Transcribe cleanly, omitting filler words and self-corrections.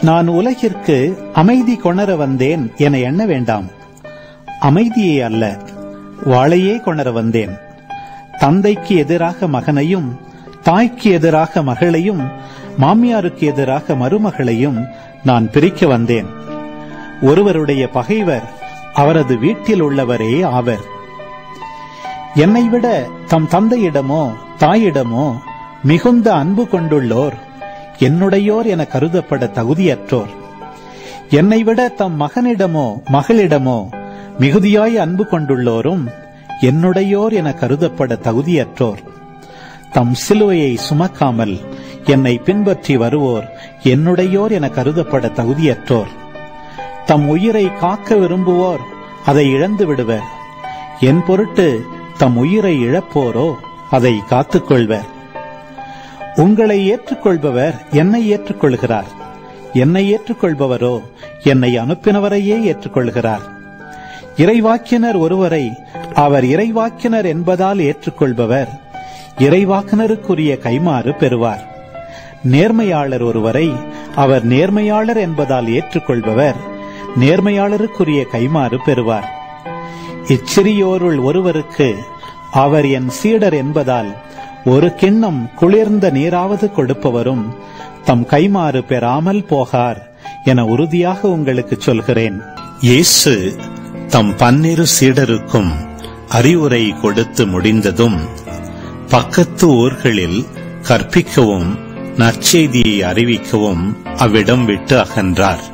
நான் உலகிற்கு அமைதி கொணர வந்தேன் என எண்ண வேண்டாம். அமைதியே அல்ல, வாளையே கொணர வந்தேன். தந்தைக்கு எதிராக மகனையும், தாய்க்கு எதிராக மகளையும், மாமியாருக்கு எதிராக மருமகளையும் நான் பிரிக்க வந்தேன். ஒருவருடைய பகைவர் அவரது வீட்டில் உள்ளவரே ஆவர். என்னை விட தம் தந்தையிடமோ தாயிடமோ மிகுந்த அன்பு கொண்டுள்ளோர் என்னுடையோர் என கருதப்பட தகுதியற்றோர். என்னை விட தம் மகனிடமோ மகளிடமோ மிகுதியாய் அன்பு கொண்டுள்ளோரும் என்னுடையோர் என கருதப்பட தகுதியற்றோர். தம் சிலுவையை சுமக்காமல் என்னை பின்பற்றி வருவோர் என்னுடையோர் என கருதப்பட தகுதியற்றோர். தம் உயிரை காக்க விரும்புவோர் அதை இழந்து விடுவர். என் பொருட்டு தம் உயிரை இழப்போரோ அதை காத்துக்கொள்வர். உங்களை ஏற்றுக்கொள்பவர் என்னை ஏற்றுக்கொள்கிறார். என்னை ஏற்றுக்கொள்பவரோ என்னை அனுப்பினவரையே ஏற்றுக்கொள்கிறார். இறைவாக்கினர் ஒருவரை அவர் இறைவாக்கினர் என்பதால் ஏற்றுக்கொள்பவர் இறைவாக்கினருக்குரிய கைமாறு பெறுவார். நேர்மையாளர் ஒருவரை அவர் நேர்மையாளர் என்பதால் ஏற்றுக்கொள்பவர் நேர்மையாளருக்குரிய கைமாறு பெறுவார். இச்சிறியோருள் ஒருவருக்கு அவர் என் சீடர் என்பதால் ஒரு கிண்ணம் குளிர்ந்த நீராவது கொடுப்பவரும் தம் கைமாறு பெறாமல் போகார் என உறுதியாக உங்களுக்கு சொல்கிறேன். இயேசு தம் 12 சீடருக்கும் அறிவுரை கொடுத்து முடிந்ததும் பக்கத்து ஊர்களில் கற்பிக்கவும் நற்செய்தியை அறிவிக்கவும் அவ்விடம் விட்டு அகன்றார்.